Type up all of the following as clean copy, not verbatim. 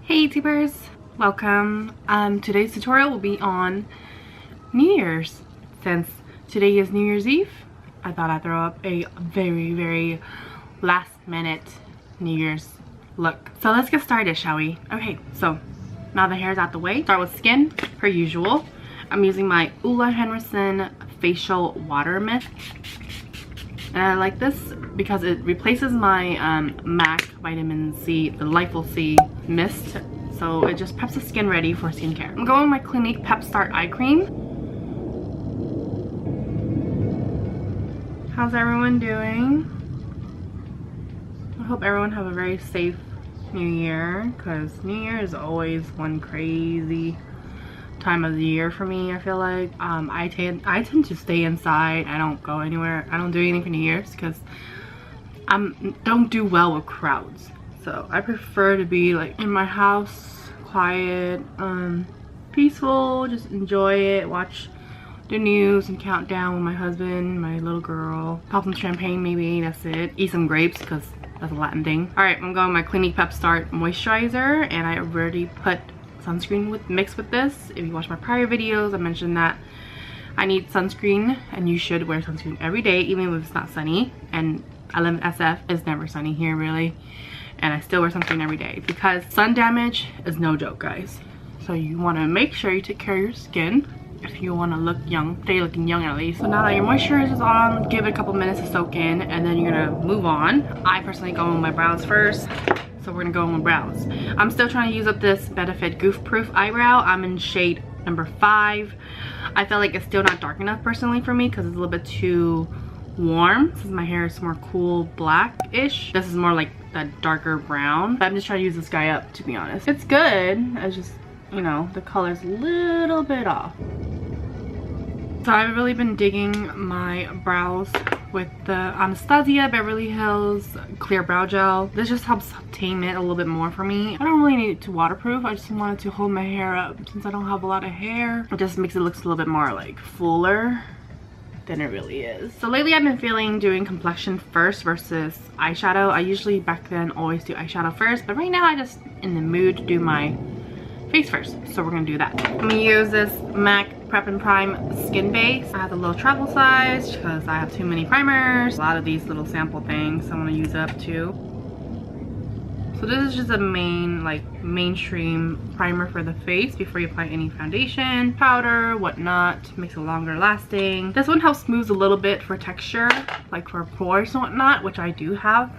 Hey YouTubers, welcome. Today's tutorial will be on New Year's. Since today is New Year's Eve, I thought I'd throw up a very last minute New Year's look. So let's get started, shall we? Okay, so now the hair's out the way. Start with skin, per usual. I'm using my Henriksen facial water mist. And I like this because it replaces my MAC vitamin C, the Lifel C mist. So it just preps the skin ready for skincare. I'm going with my Clinique Pep Start Eye Cream. How's everyone doing? I hope everyone have a very safe New Year, because New Year is always one crazy time of the year for me. I feel like I tend to stay inside. I don't go anywhere. I don't do anything for New Year's because I don't do well with crowds. So I prefer to be like in my house, quiet, peaceful, just enjoy it, watch the news and count down with my husband, my little girl, pop some champagne maybe, that's it. Eat some grapes because that's a Latin thing. Alright, I'm going with my Clinique Pep Start Moisturizer, and I already put sunscreen mixed with this. If you watch my prior videos, I mentioned that I need sunscreen, and you should wear sunscreen every day, even if it's not sunny. And I live in SF, it's never sunny here really, and I still wear sunscreen every day because sun damage is no joke, guys. So you want to make sure you take care of your skin if you want to look young, stay looking young at least. So now that your moisturizer is on, give it a couple minutes to soak in, and then you're gonna move on. I personally go on my brows first. So we're gonna go on with brows. I'm still trying to use up this Benefit Goof Proof eyebrow. I'm in shade number 5. I feel like it's still not dark enough personally for me because it's a little bit too warm. Since my hair is more cool black-ish. This is more like a darker brown. But I'm just trying to use this guy up, to be honest. It's good. It's just, you know, the color's a little bit off. So I've really been digging my brows with the Anastasia Beverly Hills Clear Brow Gel. This just helps tame it a little bit more for me. I don't really need it to waterproof. I just wanted to hold my hair up since I don't have a lot of hair. It just makes it look a little bit more like fuller than it really is. So lately I've been feeling doing complexion first versus eyeshadow. I usually back then always do eyeshadow first, but right now I just in the mood to do my face first. So we're gonna do that. I'm gonna use this MAC Prep and Prime Skin Base. I have the little travel size because I have too many primers. A lot of these little sample things I want to use up too. So this is just a mainstream primer for the face before you apply any foundation, powder, whatnot. Makes it longer lasting. This one helps smooth a little bit for texture, like for pores and whatnot, which I do have.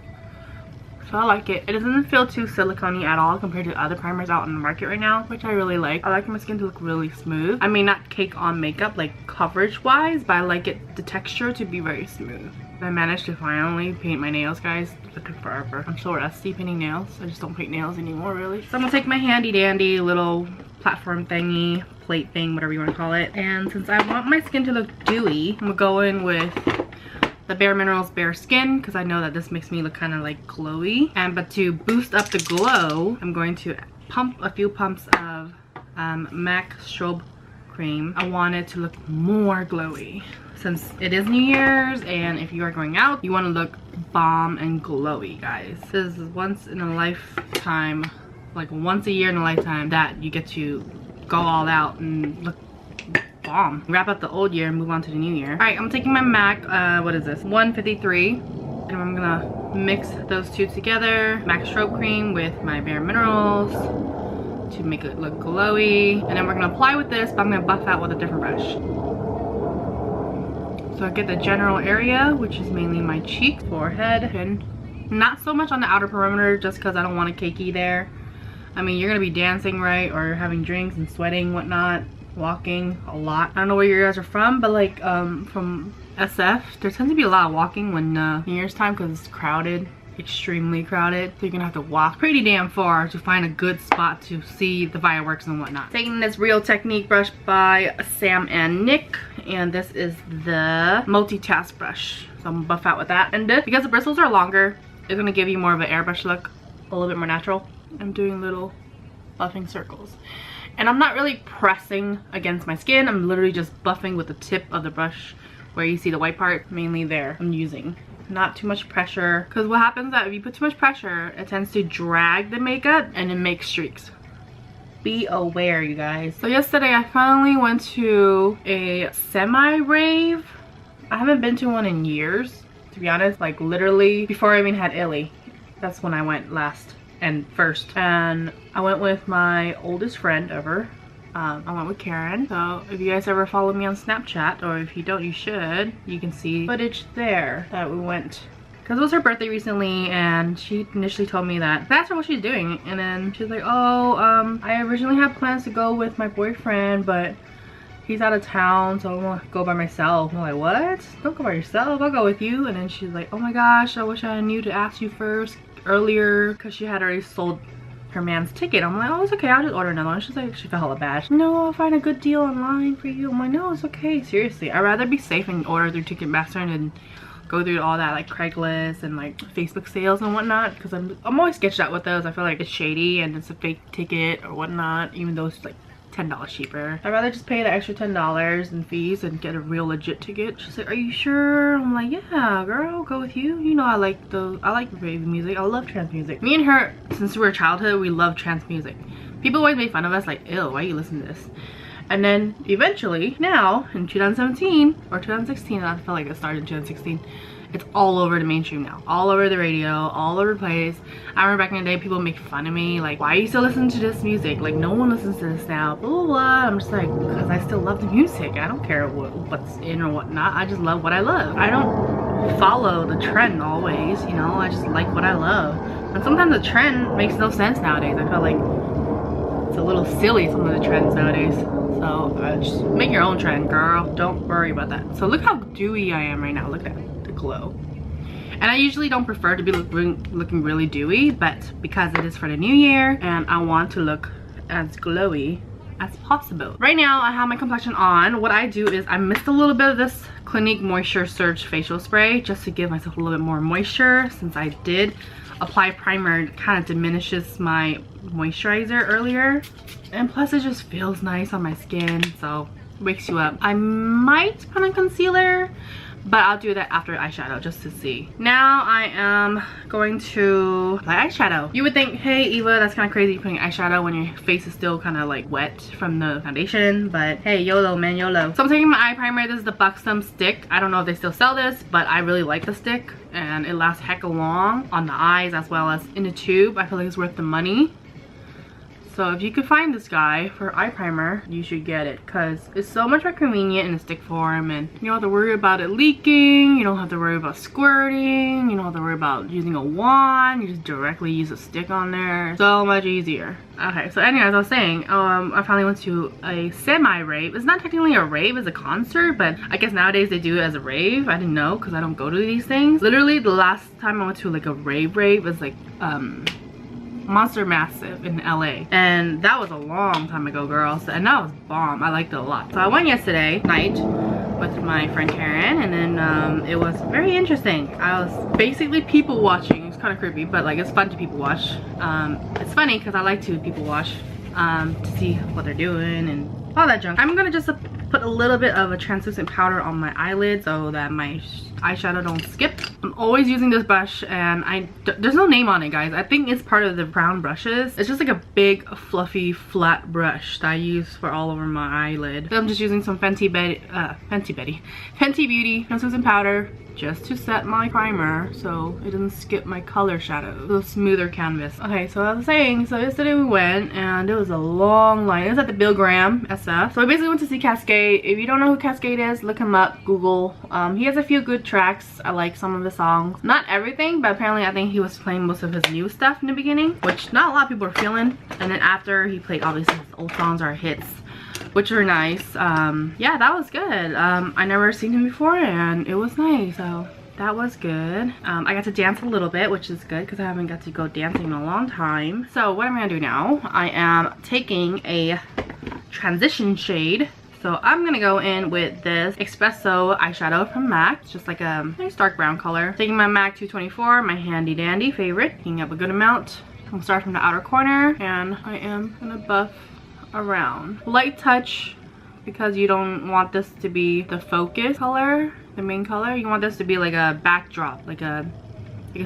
So I like it. It doesn't feel too silicone-y at all compared to other primers out in the market right now, which I really like. I like my skin to look really smooth. I mean, not cake on makeup like coverage wise, but I like the texture to be very smooth. I managed to finally paint my nails, guys. It took forever. I'm so rusty painting nails. I just don't paint nails anymore really. So I'm gonna take my handy dandy little platform thingy, plate thing, whatever you want to call it. And since I want my skin to look dewy, I'm gonna go in with the Bare Minerals Bare Skin, because I know that this makes me look kind of like glowy. But to boost up the glow, I'm going to pump a few pumps of MAC Strobe Cream. I want it to look more glowy since it is New Year's, and if you are going out, you want to look bomb and glowy, guys. This is once in a lifetime, like once a year in a lifetime, that you get to go all out and look bomb. Wrap up the old year and move on to the new year. Alright, I'm taking my MAC, what is this? 153. And I'm gonna mix those two together. MAC Strobe Cream with my Bare Minerals to make it look glowy. And then we're gonna apply with this, but I'm gonna buff out with a different brush. So I get the general area, which is mainly my cheeks, forehead, and not so much on the outer perimeter just because I don't want a cakey there. I mean, you're gonna be dancing, right? Or having drinks and sweating, whatnot. Walking a lot. I don't know where you guys are from, but like from SF, there tends to be a lot of walking when New Year's time because it's crowded, extremely crowded. So you're gonna have to walk pretty damn far to find a good spot to see the fireworks and whatnot. Taking this Real Technique brush by Sam and Nick, and this is the multitask brush. So I'm gonna buff out with that. And this, because the bristles are longer, it's gonna give you more of an airbrush look, a little bit more natural. I'm doing little buffing circles. And I'm not really pressing against my skin. I'm literally just buffing with the tip of the brush where you see the white part, mainly there. I'm using not too much pressure, because what happens is that if you put too much pressure, it tends to drag the makeup and it makes streaks. be aware, you guys. So yesterday I finally went to a semi-rave. I haven't been to one in years, to be honest. Like literally before I even had Illy. That's when I went last and first. And I went with my oldest friend ever. I went with Karen. So if you guys ever follow me on Snapchat, or if you don't, you should. You can see footage there that we went. Because it was her birthday recently, and she initially told me that that's what she's doing. And then she's like, oh, I originally had plans to go with my boyfriend, but he's out of town, so I'm gonna go by myself. I'm like, what? Don't go by yourself, I'll go with you. And then she's like, oh my gosh, I wish I knew to ask you first earlier, because she had already sold her man's ticket. I'm like, oh, it's okay, I'll just order another one. She's like, she felt hella bad. No, I'll find a good deal online for you. I'm like, no, it's okay, seriously. I'd rather be safe and order through Ticketmaster than go through all that like Craigslist and like Facebook sales and whatnot, because I'm always sketched out with those. I feel like it's shady and it's a fake ticket or whatnot, even though it's like $10 cheaper. I'd rather just pay the extra $10 in fees and get a real legit ticket. She's like, are you sure? I'm like, yeah, girl, I'll go with you. You know, I like rave music. I love trance music. Me and her, since we were childhood, we love trance music. People always make fun of us like, ew, why you listen to this? And then eventually, now in 2017 or 2016, I feel like it started in 2016, it's all over the mainstream now, all over the radio, all over the place. I remember back in the day, people make fun of me like, why are you still listening to this music? Like, no one listens to this now, blah blah blah. I'm just like, because I still love the music. I don't care what's in or whatnot. I just love what I love. I don't follow the trend always, you know. I just like what I love. And sometimes the trend makes no sense nowadays. I feel like it's a little silly, some of the trends nowadays. So just make your own trend, girl. Don't worry about that. So look how dewy I am right now. Look at that, the glow. And I usually don't prefer to be looking really dewy, but because it is for the new year and I want to look as glowy as possible. Right now I have my complexion on. What I do is I mixed a little bit of this Clinique Moisture Surge facial spray just to give myself a little bit more moisture, since I did apply primer. It kind of diminishes my moisturizer earlier, and plus it just feels nice on my skin, so it wakes you up. I might put on concealer, but I'll do that after eyeshadow just to see. Now I am going to apply eyeshadow. You would think, hey Eva, that's kind of crazy putting eyeshadow when your face is still kind of like wet from the foundation, but hey, YOLO man, YOLO. So I'm taking my eye primer. This is the Buxom stick. I don't know if they still sell this, but I really like the stick and it lasts hecka long on the eyes as well as in the tube. I feel like it's worth the money. So if you could find this guy for eye primer, you should get it, because it's so much more convenient in a stick form, and you don't have to worry about it leaking, you don't have to worry about squirting, you don't have to worry about using a wand. You just directly use a stick on there. So much easier. Okay, so anyways, I was saying, I finally went to a semi-rave. It's not technically a rave, it's a concert, but I guess nowadays they do it as a rave. I didn't know because I don't go to these things. Literally the last time I went to like a rave was like Monster Massive in LA, and that was a long time ago, girls, and that was bomb. I liked it a lot. So I went yesterday night with my friend Karen, and then it was very interesting. I was basically people watching. It's kind of creepy, but like it's fun to people watch. It's funny because I like to people watch to see what they're doing and all that junk. I'm gonna just put a little bit of a translucent powder on my eyelid so that my eyeshadow don't skip. I'm always using this brush, and there's no name on it, guys. I think it's part of the brown brushes. It's just like a big fluffy flat brush that I use for all over my eyelid. So I'm just using some Fenty Beauty translucent powder just to set my primer so it doesn't skip my color shadow. A little smoother canvas. Okay, so I was saying, so yesterday we went and it was a long line. It was at the Bill Graham SF. So I basically went to see Cascade. If you don't know who Cascade is, look him up, Google. He has a few good tracks. I like some of the songs. Not everything, but apparently I think he was playing most of his new stuff in the beginning, which not a lot of people are feeling. And then after, he played obviously his old songs or hits, which were nice. Yeah, that was good. I never seen him before and it was nice, so that was good. I got to dance a little bit, which is good because I haven't got to go dancing in a long time. So what I'm gonna do now, I am taking a transition shade. So I'm gonna go in with this Espresso eyeshadow from MAC. It's just like a nice dark brown color. Taking my MAC 224, my handy dandy favorite, picking up a good amount. I'm gonna start from the outer corner and I am gonna buff around. Light touch, because you don't want this to be the focus color, the main color. You want this to be like a backdrop, like a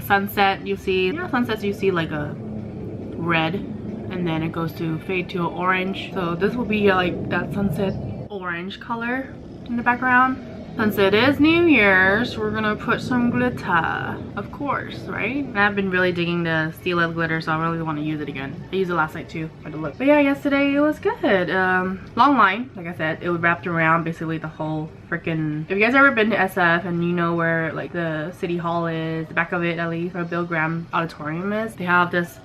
sunset. You see, you know, sunsets you see like a red, and and then it goes to fade to orange. So this will be like that sunset orange color in the background. Since it is New Year's, we're gonna put some glitter, of course, right? And I've been really digging the Stila glitter, so I really want to use it again. I used it last night too for the look. But yeah, yesterday it was good. Long line, like I said, it was wrapped around basically the whole freaking. If you guys ever been to SF and you know where like the city hall is, the back of it at least, or Bill Graham Auditorium is, they have this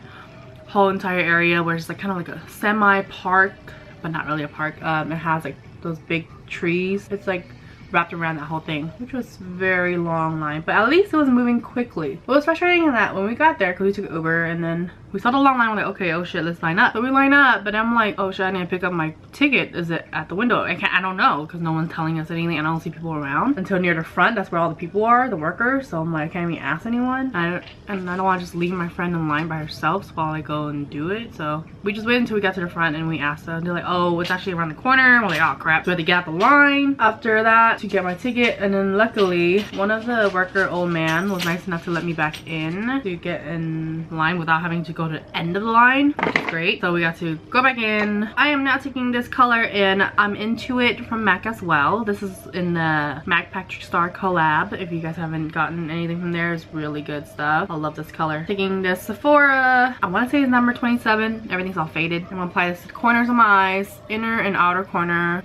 whole entire area where it's like kind of like a semi-park, but not really a park. It has like those big trees. It's like wrapped around that whole thing, which was very long line, but at least it was moving quickly. It was frustrating in that when we got there, because we took Uber and then we saw the long line, we're like, okay, oh shit, let's line up. So we line up, but I'm like, oh shit, I need to pick up my ticket. Is it at the window? I don't know, because no one's telling us anything. I don't see people around until near the front. That's where all the people are, the workers. So I'm like, I can't even ask anyone. And I don't want to just leave my friend in line by herself while I go and do it. So we just waited until we got to the front and we asked them. They're like, oh, it's actually around the corner. We're like, oh crap. So we had to get out the line after that to get my ticket. And then luckily, one of the worker old man was nice enough to let me back in to get in line without having to go to the end of the line, which is great. So we got to go back in. I am now taking this color in I'm Into It from MAC as well. This is in the MAC Patrickstarrr collab. If you guys haven't gotten anything from there, it's really good stuff. I love this color. Taking this Sephora, I want to say it's number 27. Everything's all faded. I'm gonna apply this to the corners of my eyes, inner and outer corner,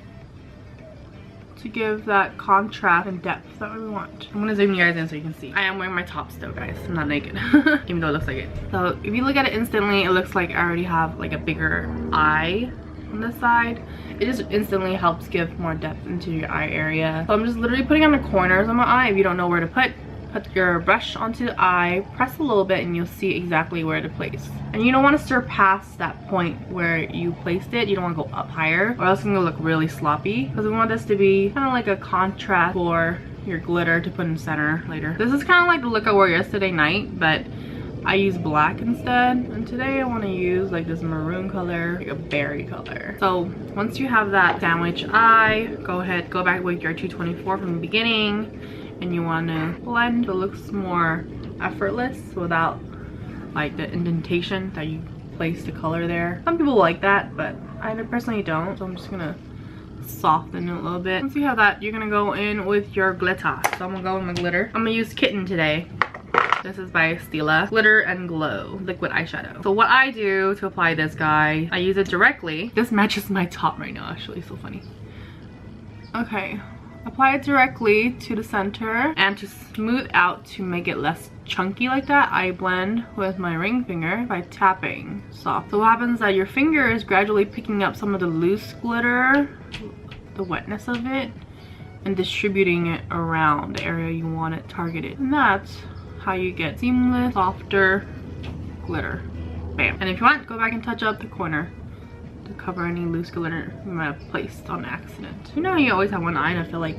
to give that contrast and depth that we want. I'm gonna zoom you guys in so you can see. I am wearing my top still, guys. I'm not naked, even though it looks like it. So if you look at it instantly, it looks like I already have like a bigger eye on this side. It just instantly helps give more depth into your eye area. So I'm just literally putting on the corners of my eye. If you don't know where to put your brush onto the eye, press a little bit and you'll see exactly where to place. And you don't want to surpass that point where you placed it. You don't want to go up higher or else it's gonna look really sloppy, because we want this to be kind of like a contrast for your glitter to put in center later. This is kind of like the look I wore yesterday night, but I use black instead, and today I want to use like this maroon color, like a berry color. So once you have that sandwich eye, go ahead, go back with your 224 from the beginning, and you want to blend so it looks more effortless without like the indentation that you place the color there. Some people like that, but I personally don't, so I'm just gonna soften it a little bit. Once you have that, you're gonna go in with your glitter. So I'm gonna go with my glitter. I'm gonna use Kitten today. This is by Stila, Glitter and Glow liquid eyeshadow. So what I do to apply this guy, I use it directly. This matches my top right now, actually, so funny. Okay, apply it directly to the center, and to smooth out, to make it less chunky like that, I blend with my ring finger by tapping soft. So what happens is that your finger is gradually picking up some of the loose glitter, the wetness of it, and distributing it around the area you want it targeted. And that's how you get seamless, softer glitter. Bam. And if you want, go back and touch up the corner to cover any loose glitter you might have placed on accident. You know how you always have one eye and I feel like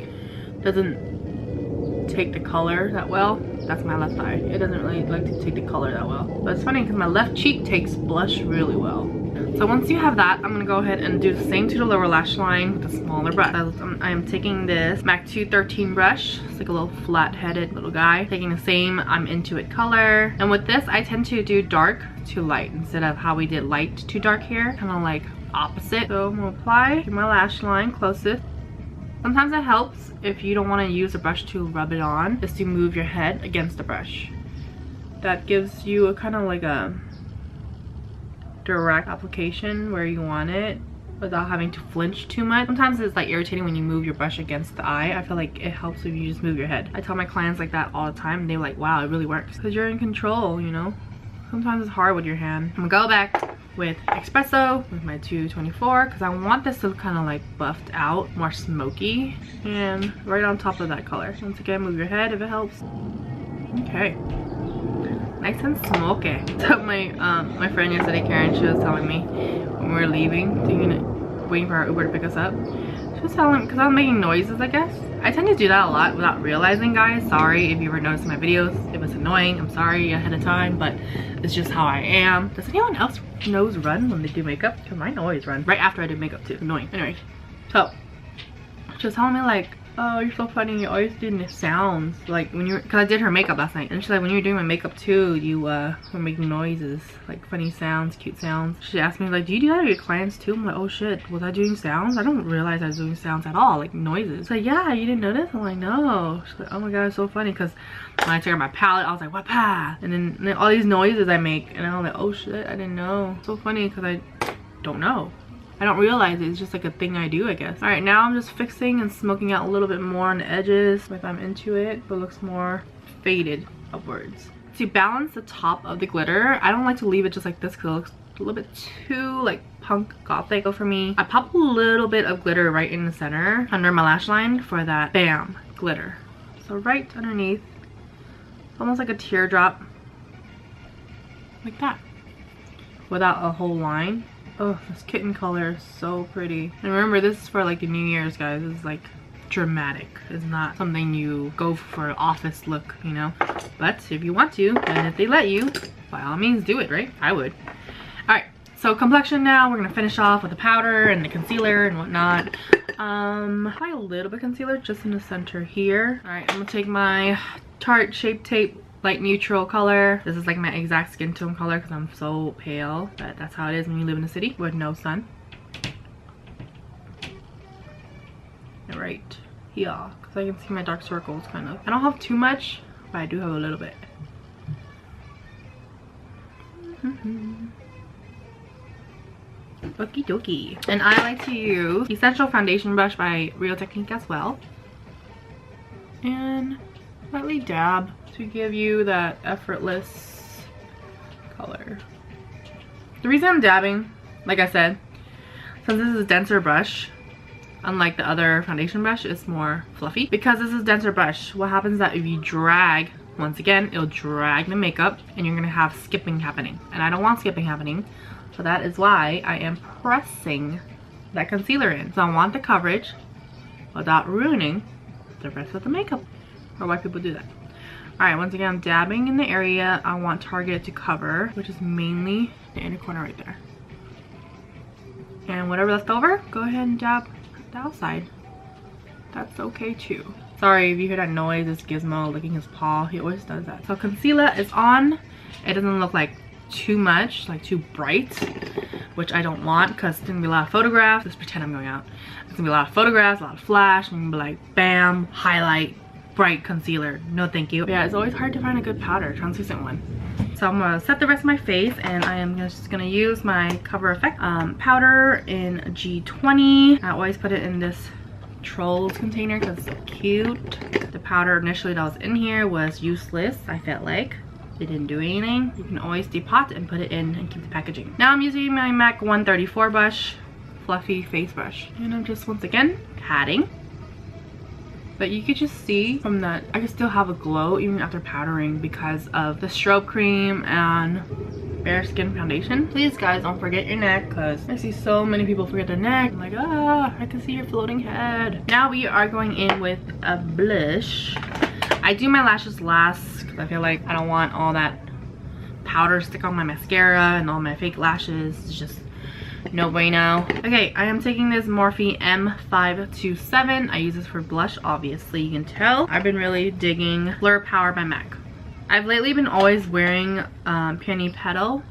doesn't take the color that well? That's my left eye. It doesn't really like to take the color that well. But it's funny because my left cheek takes blush really well. So once you have that, I'm gonna go ahead and do the same to the lower lash line with a smaller brush. I am taking this MAC 213 brush. It's like a little flat-headed little guy. Taking the same I'm Into It color. And with this, I tend to do dark to light instead of how we did light to dark here. Kind of like opposite. So I'm gonna apply to my lash line closest. Sometimes it helps if you don't want to use a brush to rub it on, is to move your head against the brush. That gives you a kind of like a direct application where you want it without having to flinch too much. Sometimes it's like irritating when you move your brush against the eye. I feel like it helps if you just move your head. I tell my clients like that all the time and they're like, wow, it really works. Because you're in control, you know? Sometimes it's hard with your hand. I'm gonna go back with Espresso with my 224 because I want this to kind of like buffed out, more smoky, and right on top of that color. Once again, move your head if it helps. Okay. Nice and smoky. So my friend yesterday, Karen, she was telling me when we were leaving, waiting for our Uber to pick us up. She was telling, because I was making noises, I guess. I tend to do that a lot without realizing, guys. Sorry if you were noticing my videos. It was annoying. I'm sorry ahead of time, but it's just how I am. Does anyone else nose run when they do makeup? Because mine always runs right after I do makeup too. Annoying. Anyway, so she was telling me like, oh, you're so funny. You always do the sounds. Like when you're, cause I did her makeup last night. And she's like, when you're doing my makeup too, you were making noises. Like funny sounds, cute sounds. She asked me like, do you do that with your clients too? I'm like, oh shit, was I doing sounds? I don't realize I was doing sounds at all, like noises. She's like, yeah, you didn't notice? I'm like, no. She's like, oh my god, it's so funny. Cause when I took out my palette, I was like, wapa. And then all these noises I make. And I was like, oh shit, I didn't know. So funny cause I don't know. I don't realize it. It's just like a thing I do, I guess. All right, now I'm just fixing and smoking out a little bit more on the edges if I'm into it, but it looks more faded upwards. To balance the top of the glitter, I don't like to leave it just like this because it looks a little bit too like punk gothic. So for me, I pop a little bit of glitter right in the center under my lash line for that bam glitter. So right underneath, almost like a teardrop, like that, without a whole line. Oh, this kitten color is so pretty. And remember, this is for like the New Year's, guys. It's like dramatic. It's not something you go for an office look, you know. But if you want to, and if they let you, by all means do it, right? I would. All right, so complexion now. We're gonna finish off with the powder and the concealer and whatnot. Apply a little bit of concealer just in the center here. All right, I'm gonna take my Tarte Shape Tape light neutral color. This is like my exact skin tone color because I'm so pale, but that's how it is when you live in a city with no sun. Right here, because I can see my dark circles kind of. I don't have too much, but I do have a little bit. Okie dokie. And I like to use Essential Foundation Brush by Real Technique as well. And lightly dab to give you that effortless color. The reason I'm dabbing, like I said, since this is a denser brush, unlike the other foundation brush, it's more fluffy. Because this is a denser brush, what happens is that if you drag, once again, it'll drag the makeup and you're gonna have skipping happening. And I don't want skipping happening. So that is why I am pressing that concealer in. So I want the coverage without ruining the rest of the makeup. Or why people do that. All right, once again, I'm dabbing in the area I want Target to cover, which is mainly the inner corner right there. And whatever left over, go ahead and dab the outside. That's okay too. Sorry if you hear that noise, it's Gizmo licking his paw. He always does that. So concealer is on. It doesn't look like too much, like too bright, which I don't want because it's gonna be a lot of photographs. Let's pretend I'm going out. It's gonna be a lot of photographs, a lot of flash, and you're gonna be like, bam, highlight, bright concealer. No thank you. Yeah, it's always hard to find a good powder, translucent one. So I'm gonna set the rest of my face, and I am just gonna use my Cover Effect powder in G20. I always put it in this Trolls container because it's so cute. The powder initially that was in here was useless, I felt like. It didn't do anything. You can always depot and put it in and keep the packaging. Now I'm using my MAC 134 brush, fluffy face brush. And I'm just once again patting. But you could just see from that, I could still have a glow even after powdering because of the Strobe Cream and Bare Skin Foundation. Please guys, don't forget your neck because I see so many people forget their neck. I'm like, ah, I can see your floating head. Now we are going in with a blush. I do my lashes last because I feel like I don't want all that powder stick on my mascara and all my fake lashes. It's just no bueno. Okay, I am taking this Morphe M527. I use this for blush, obviously, you can tell. I've been really digging Fleur Power by MAC. I've lately been always wearing Peony Petal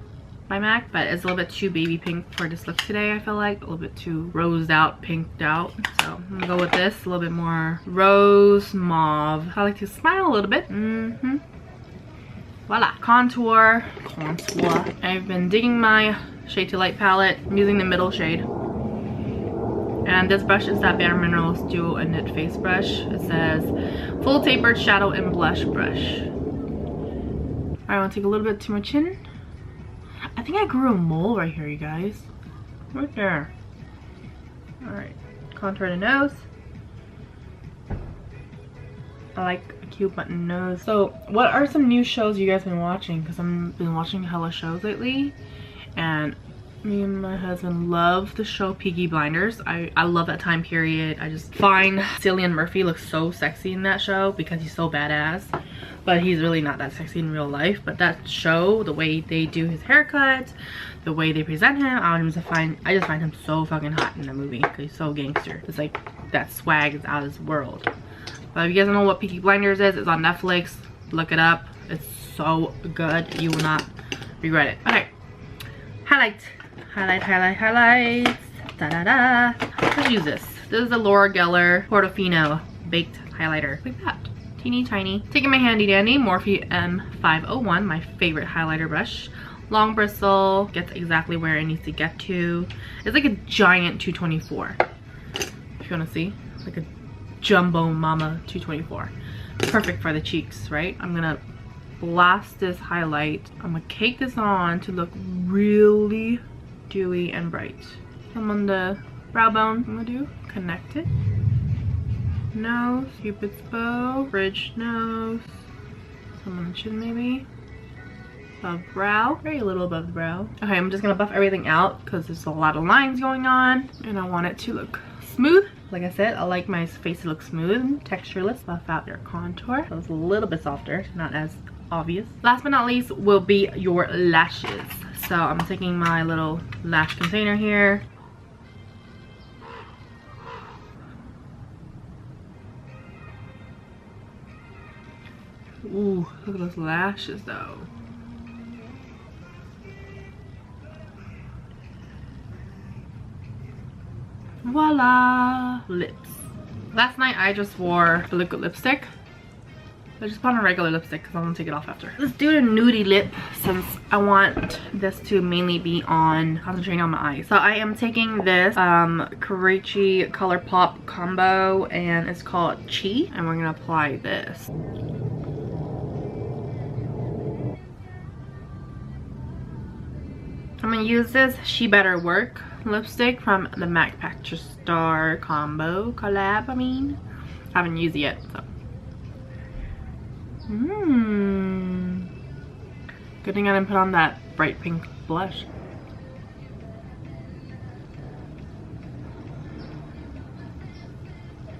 by MAC, but it's a little bit too baby pink for this look today, I feel like. A little bit too rosed out, pinked out. So I'm gonna go with this, a little bit more rose mauve. I like to smile a little bit. Voila. Contour. I've been digging my Shade to Light palette. I'm using the middle shade. And this brush is that Bare Minerals Duo and Knit Face brush. It says Full Tapered Shadow and Blush Brush. Alright, I want to take a little bit to my chin. I think I grew a mole right here, you guys. Right there. Alright, contour the nose. I like a cute button nose. So, what are some new shows you guys been watching? Because I've been watching hella shows lately. And me and my husband love the show Peaky Blinders. I love that time period. I just find Cillian Murphy looks so sexy in that show because he's so badass. But he's really not that sexy in real life. But that show, the way they do his haircut, the the way they present him. I just find him so fucking hot in the movie because he's so gangster. It's like that swag is out of this world. But if you guys don't know what Peaky Blinders is, it's on Netflix. Look it up. It's so good. You will not regret it. Okay. Highlights. Da-da-da. Let's use this. This is the Laura Geller Portofino Baked Highlighter. Like that. Teeny tiny. Taking my handy dandy Morphe M501, my favorite highlighter brush. Long bristle. Gets exactly where it needs to get to. It's like a giant 224. If you want to see. It's like a jumbo mama 224. Perfect for the cheeks, right? I'm gonna blast this highlight. I'm gonna cake this on to look really dewy and bright. Some on the brow bone. I'm gonna do connect it. Nose, Cupid's bow, bridge nose. Some on the chin maybe. Above brow, very little above the brow. Okay, I'm just gonna buff everything out because there's a lot of lines going on and I want it to look smooth. Like I said, I like my face to look smooth, textureless. Buff out your contour so it's a little bit softer, not as obvious. Last but not least will be your lashes. So I'm taking my little lash container here. Ooh, look at those lashes though. Voila! Lips. Last night I just wore a liquid lipstick. I just put on a regular lipstick because I'm gonna take it off after. Let's do a nudie lip since I want this to mainly be on concentrating on my eyes. So I am taking this Karachi ColourPop combo and it's called Chit, and we're gonna apply this. I'm gonna use this She Better Work lipstick from the MAC Patrickstarrr combo collab. I haven't used it yet, so. Good thing I didn't put on that bright pink blush.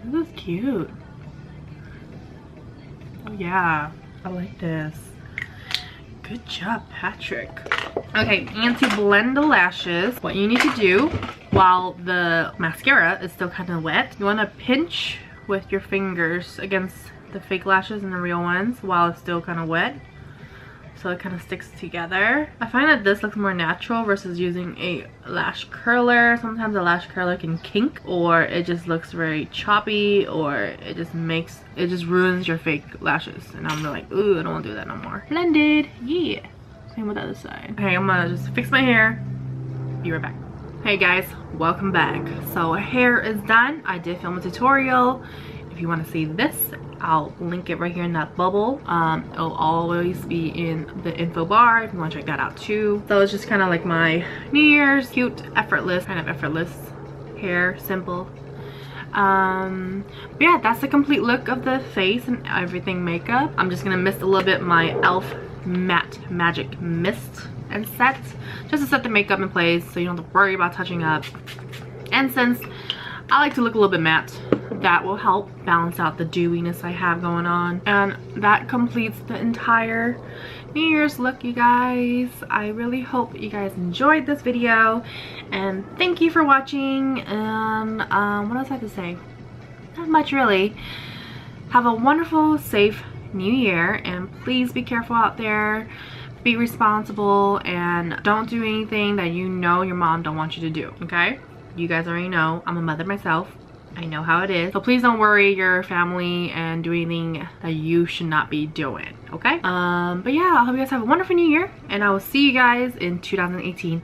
This is cute. Oh yeah, I like this. Good job, Patrick. Okay, and to blend the lashes, what you need to do while the mascara is still kind of wet, you want to pinch with your fingers against the fake lashes and the real ones while it's still kind of wet, so it kind of sticks together. I find that this looks more natural versus using a lash curler. Sometimes a lash curler can kink, or it just looks very choppy, or it just ruins your fake lashes, and I'm like, ooh, I don't want to do that no more. Blended, yeah. Same with the other side. Okay, I'm gonna just fix my hair. Be right back. Hey guys, welcome back. So hair is done. I did film a tutorial. If you want to see this, I'll link it right here in that bubble. It'll always be in the info bar if you want to check that out too. So it's just kind of like my New Year's cute, effortless hair, simple. But yeah, that's the complete look of the face and everything makeup. I'm just gonna mist a little bit my e.l.f. Matte Magic Mist and set, just to set the makeup in place so you don't have to worry about touching up. And since I like to look a little bit matte, that will help balance out the dewiness I have going on. And that completes the entire New Year's look, you guys. I really hope you guys enjoyed this video, and thank you for watching. And what else I have to say? Not much really. Have a wonderful, safe New Year, and please be careful out there. Be responsible and don't do anything that you know your mom don't want you to do, okay? You guys already know I'm a mother myself. I know how it is. So please don't worry your family and do anything that you should not be doing, okay? But yeah, I hope you guys have a wonderful New Year, and I will see you guys in 2018.